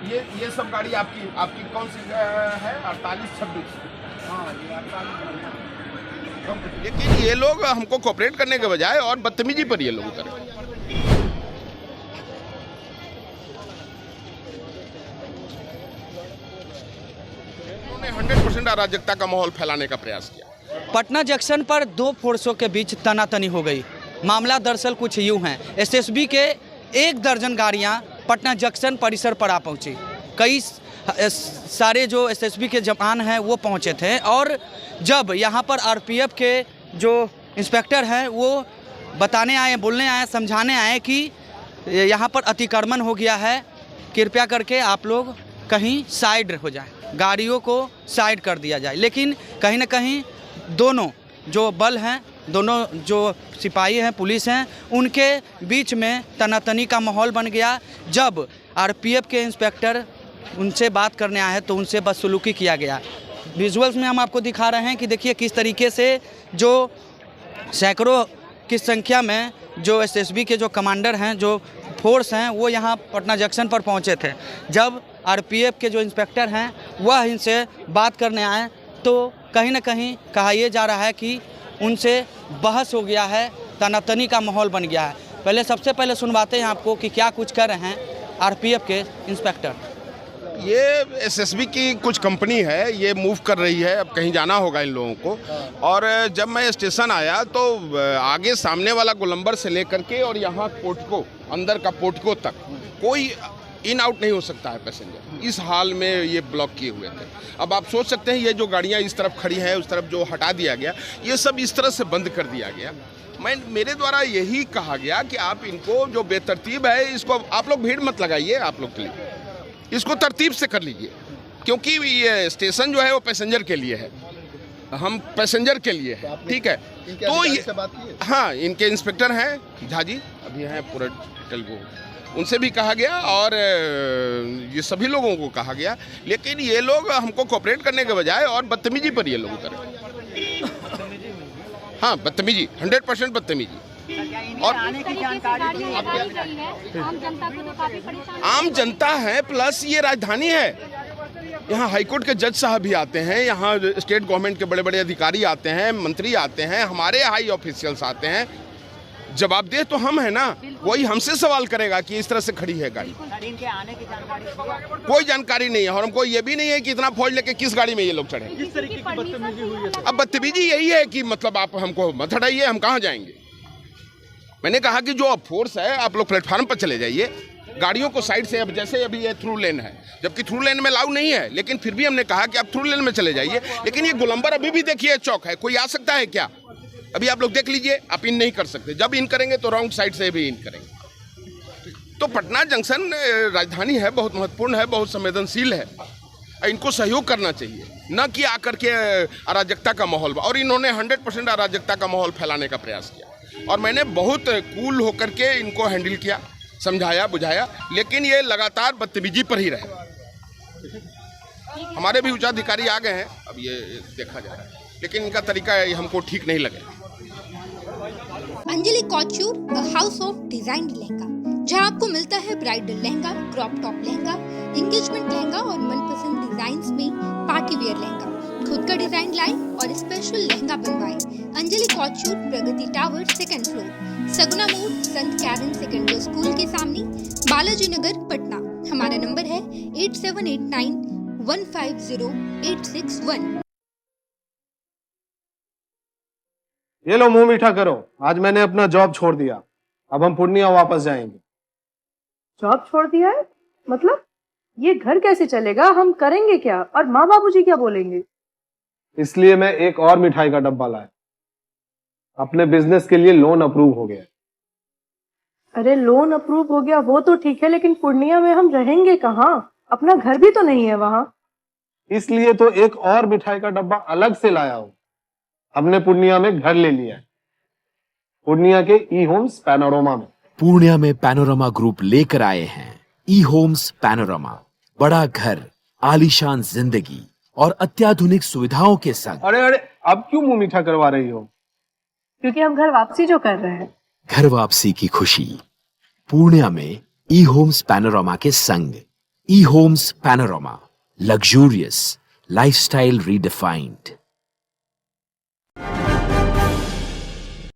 ये सब गाड़ी आपकी आपकी कौन सी है? 4826। हाँ, ये 48। लेकिन ये लोग हमको कोऑपरेट करने के बजाय और बदतमीजी पर ये लोग उतरे। उन्होंने 100% अराजकता का माहौल फैलाने का प्रयास किया। पटना जंक्शन पर दो फोर्सों के बीच तनातनी हो गई। मामला दरअसल कुछ यूं है, एसएसबी के 1 दर्जन गाड़ियां पटना जंक्शन परिसर पर आ पहुंची। कई सारे जो एसएसबी के जवान हैं वो पहुंचे थे और जब यहां पर आरपीएफ के जो इंस्पेक्टर हैं वो बताने आए, बोलने आए, समझाने आए कि यहां पर अतिक्रमण हो गया है, कृपया करके आप लोग कहीं साइड हो जाए, गाड़ियों को साइड कर दिया जाए। लेकिन कहीं ना कहीं दोनों जो बल हैं, दोनों जो सिपाही हैं, पुलिस हैं, उनके बीच में तनातनी का माहौल बन गया। जब आरपीएफ के इंस्पेक्टर उनसे बात करने आए तो उनसे बदसलूकी किया गया। विजुअल्स में हम आपको दिखा रहे हैं कि देखिए किस तरीके से जो सैकड़ों की संख्या में जो एसएसबी के जो कमांडर हैं, जो फोर्स हैं, वो यहाँ पटना जंक्शन पर पहुँचे थे। जब आरपीएफ के जो इंस्पेक्टर हैं वह इनसे बात करने आए तो कहीं ना कहीं कहा यह जा रहा है कि उनसे बहस हो गया है, तनातनी का माहौल बन गया है। सबसे पहले सुनवाते हैं आपको कि क्या कुछ कर रहे हैं आरपीएफ के इंस्पेक्टर। ये एसएसबी की कुछ कंपनी है, ये मूव कर रही है, अब कहीं जाना होगा इन लोगों को। और जब मैं स्टेशन आया तो आगे सामने वाला गोलंबर से लेकर के और यहाँ पोर्टिको, अंदर का पोर्टिको तक कोई इन आउट नहीं हो सकता है पैसेंजर। इस हाल में ये ब्लॉक किए हुए थे। अब आप सोच सकते हैं ये जो गाड़ियाँ इस तरफ खड़ी हैं, उस तरफ जो हटा दिया गया, ये सब इस तरह से बंद कर दिया गया। मेरे द्वारा यही कहा गया कि आप इनको जो बेतरतीब है इसको आप लोग भीड़ मत लगाइए, आप लोग के लिए इसको तरतीब से कर लीजिए, क्योंकि ये स्टेशन जो है वो पैसेंजर के लिए है, हम पैसेंजर के लिए है, ठीक है। तो ये हाँ, इनके इंस्पेक्टर हैं झा जी, अभी हैं पूरा डिटेल वो, उनसे भी कहा गया और ये सभी लोगों को कहा गया। लेकिन ये लोग हमको कोऑपरेट करने के बजाय और बदतमीजी पर ये लोग उतरे। हाँ, बदतमीजी, 100% बदतमीजी। और आम जनता है, प्लस ये राजधानी है, यहाँ हाईकोर्ट के जज साहब भी आते हैं, यहाँ स्टेट गवर्नमेंट के बड़े बड़े अधिकारी आते हैं, मंत्री आते हैं, हमारे हाई ऑफिशियल्स आते हैं। जवाबदेह तो हम है ना, कोई हमसे सवाल करेगा कि इस तरह से खड़ी है गाड़ी। इनके आने की जानकारी कोई जानकारी नहीं है और हमको ये भी नहीं है कि इतना फौज लेके किस गाड़ी में ये लोग चढ़े। किस तरीके की बदतमीजी हुई है? अब बदतमीजी यही है कि मतलब आप हमको मत हटाइए, हम कहाँ जाएंगे। मैंने कहा कि जो फोर्स है आप लोग प्लेटफार्म पर चले जाइए, गाड़ियों को साइड से, अब जैसे अभी ये थ्रू लेन है, जबकि थ्रू लेन में अलाउ नहीं है, लेकिन फिर भी हमने कहा कि आप थ्रू लेन में चले जाइए। लेकिन ये गोलंबर अभी भी देखिए चौक है, कोई आ सकता है क्या? अभी आप लोग देख लीजिए, आप इन नहीं कर सकते, जब इन करेंगे तो रॉन्ग साइड से भी इन करेंगे। तो पटना जंक्शन राजधानी है, बहुत महत्वपूर्ण है, बहुत संवेदनशील है, इनको सहयोग करना चाहिए, न कि आकर के अराजकता का माहौल। और इन्होंने 100% अराजकता का माहौल फैलाने का प्रयास किया और मैंने बहुत कूल होकर के इनको हैंडल किया, समझाया बुझाया, लेकिन ये लगातार बदतमीजी पर ही रहे। हमारे भी उच्चाधिकारी आ गए हैं, अब ये देखा जा रहा है, लेकिन इनका तरीका हमको ठीक नहीं लगे। Anjali couture, a house of design lehenga, जहां आपको मिलता है bridal lehenga, crop top lehenga, engagement lehenga और मनपसंद डिजाइन्स में पार्टी वेयर लहंगा। खुद का डिजाइन लाएं और स्पेशल लहंगा बनवाएं। अंजलि कॉट्यूर, प्रगति टावर, 2nd फ्लोर, सगुना मोड़, संत कैरन सेकेंडरी स्कूल के सामने, बालाजी नगर, पटना। हमारा नंबर है 8789150861। ये लो, मुंह मीठा करो, आज मैंने अपना जॉब छोड़ दिया, अब हम पूर्णिया वापस जाएंगे। जॉब छोड़ दिया है? मतलब ये घर कैसे चलेगा, हम करेंगे क्या और माँ बाबूजी क्या बोलेंगे? इसलिए मैं एक और मिठाई का डब्बा लाया, अपने बिजनेस के लिए लोन अप्रूव हो गया। अरे लोन अप्रूव हो गया वो तो ठीक है, लेकिन पूर्णिया में हम रहेंगे कहाँ? अपना घर भी तो नहीं है वहाँ। इसलिए तो एक और मिठाई का डब्बा अलग से लाया हूँ। हमने पूर्णिया में घर ले लिया है, पूर्णिया के ई होम्स पैनोरमा में। पूर्णिया में पैनोरमा ग्रुप लेकर आए हैं ई होम्स पैनोरमा, बड़ा घर, आलीशान जिंदगी और अत्याधुनिक सुविधाओं के संग। अरे अरे, अब क्यों मुंह मीठा करवा रही हो? क्योंकि हम घर वापसी जो कर रहे हैं। घर वापसी की खुशी पूर्णिया में ई होम्स पैनोरमा के संग। E-Homes Panorama. Luxurious. Lifestyle redefined.